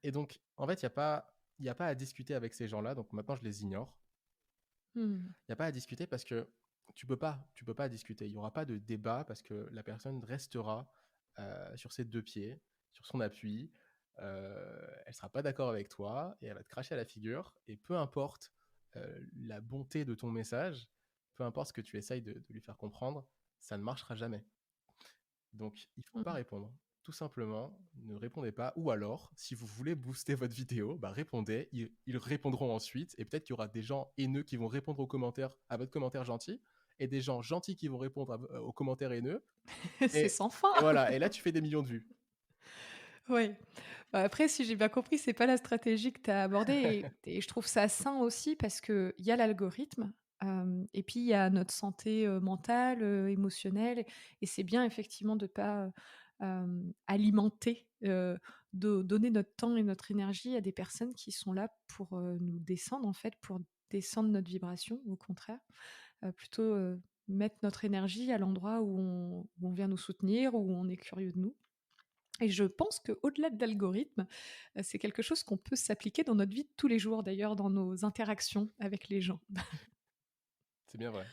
et donc, en fait, il y a pas à discuter avec ces gens-là. Donc, maintenant, je les ignore. Mmh. Il n'y a pas à discuter parce que tu peux pas discuter. Il n'y aura pas de débat parce que la personne restera sur ses deux pieds, sur son appui. Elle sera pas d'accord avec toi et elle va te cracher à la figure. Et peu importe la bonté de ton message, peu importe ce que tu essayes de lui faire comprendre, ça ne marchera jamais. Donc, il ne faut pas Mmh. répondre. Tout simplement, ne répondez pas. Ou alors, si vous voulez booster votre vidéo, bah répondez. Ils répondront ensuite. Et peut-être qu'il y aura des gens haineux qui vont répondre aux commentaires, à votre commentaire gentil. Et des gens gentils qui vont répondre aux commentaires haineux. C'est Et, sans fin. et voilà. Et là, tu fais des millions de vues. Ouais. Bah, après, si j'ai bien compris, c'est pas la stratégie que tu as abordée et je trouve ça sain aussi parce qu'il y a l'algorithme, et puis il y a notre santé, mentale, émotionnelle et c'est bien effectivement de pas, alimenter, de donner notre temps et notre énergie à des personnes qui sont là pour, nous descendre en fait, pour descendre notre vibration, au contraire, plutôt, mettre notre énergie à l'endroit où on vient nous soutenir, où on est curieux de nous. Et je pense qu'au-delà de l'algorithme, c'est quelque chose qu'on peut s'appliquer dans notre vie de tous les jours, d'ailleurs, dans nos interactions avec les gens. C'est bien vrai.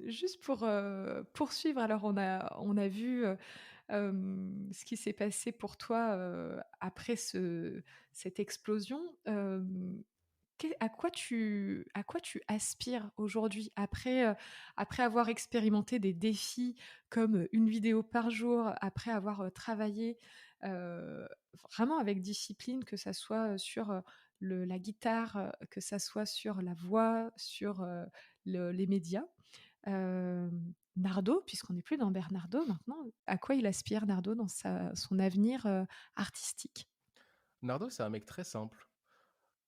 Juste pour, poursuivre, alors on a vu, ce qui s'est passé pour toi, après cette explosion. À quoi tu aspires aujourd'hui après avoir expérimenté des défis comme, une vidéo par jour, après avoir, travaillé, heu, vraiment avec discipline, que ça soit, sur, la guitare, que ça soit sur la voix, sur, les médias. Nardo, puisqu'on n'est plus dans Bernardo maintenant, à quoi il aspire Nardo dans son avenir, artistique? Nardo, c'est un mec très simple.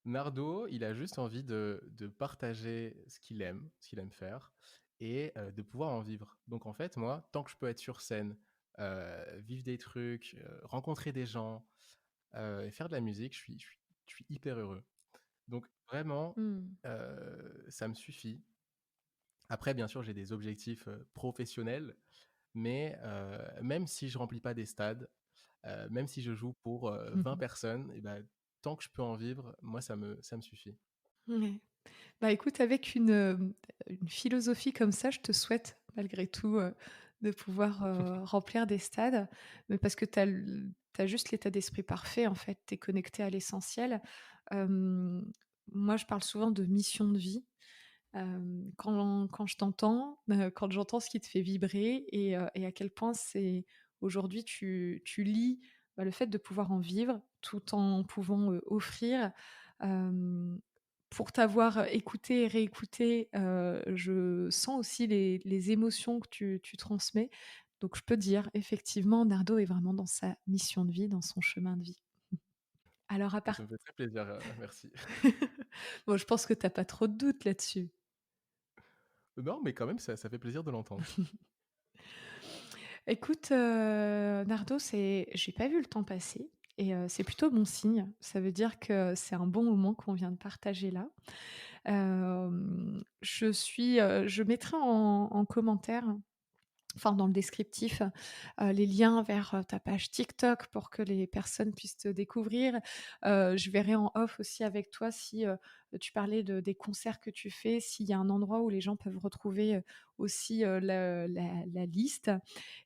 Nardo, il a juste envie de partager ce qu'il aime faire, et de pouvoir en vivre. Donc en fait, moi, tant que je peux être sur scène, vivre des trucs, rencontrer des gens, et faire de la musique, je suis hyper heureux. Donc vraiment, Mmh. ça me suffit. Après, bien sûr, j'ai des objectifs professionnels, mais même si je remplis pas des stades, même si je joue pour 20 personnes, et ben, tant que je peux en vivre, moi, ça me suffit. Ouais. Bah, écoute, avec une philosophie comme ça, je te souhaite malgré tout, de pouvoir, remplir des stades, mais parce que tu as juste l'état d'esprit parfait, en fait, tu es connecté à l'essentiel. Hem, Moi, je parle souvent de mission de vie. Quand je t'entends, quand j'entends ce qui te fait vibrer et à quel point c'est aujourd'hui tu lis, bah, le fait de pouvoir en vivre tout en pouvant, offrir. Hem, pour t'avoir écouté et réécouté, je sens aussi les émotions que tu transmets. Donc je peux dire effectivement Nardo est vraiment dans sa mission de vie, dans son chemin de vie. Alors à part Ça me fait très plaisir, merci. bon, je pense que tu as pas trop de doutes là-dessus? Non, mais quand même, ça fait plaisir de l'entendre. Écoute, Nardo, j'ai pas vu le temps passer et c'est plutôt bon signe. Ça veut dire que c'est un bon moment qu'on vient de partager là. Je mettrai en commentaire, enfin dans le descriptif, les liens vers, ta page TikTok pour que les personnes puissent te découvrir. Je verrai en off aussi avec toi si, tu parlais des concerts que tu fais, s'il y a un endroit où les gens peuvent retrouver, aussi, la liste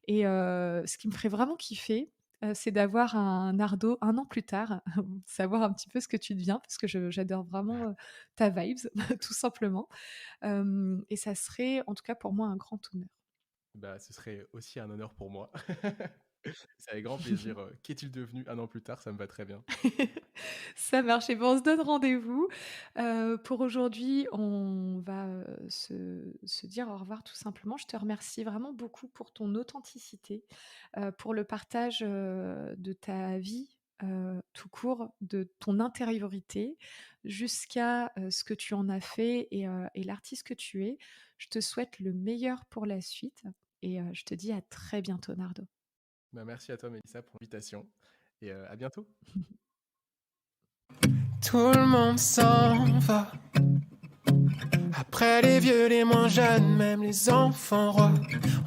et ce qui me ferait vraiment kiffer, c'est d'avoir un Nardo 1 an plus tard, savoir un petit peu ce que tu deviens parce que j'adore vraiment, ta vibes tout simplement. Et ça serait en tout cas pour moi un grand honneur. Bah, ce serait aussi un honneur pour moi. C'est avec grand plaisir. Qu'est-il devenu un an plus tard? Ça me va très bien. Ça marche et ben, on se donne rendez-vous. Pour aujourd'hui, on va, se dire au revoir tout simplement. Je te remercie vraiment beaucoup pour ton authenticité, pour le partage, de ta vie, tout court de ton intériorité jusqu'à, ce que tu en as fait et l'artiste que tu es. Je te souhaite le meilleur pour la suite et je te dis à très bientôt Nardo. Bah, merci à toi Mélissa pour l'invitation et à bientôt. Tout le monde s'en va. Après les vieux, les moins jeunes, même les enfants rois,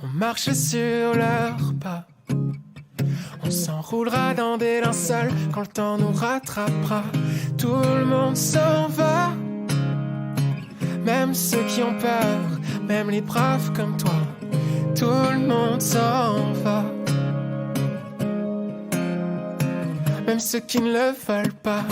on marche sur leurs pas. On s'enroulera dans des linceuls quand le temps nous rattrapera. Tout le monde s'en va, même ceux qui ont peur, même les braves comme toi. Tout le monde s'en va, même ceux qui ne le veulent pas.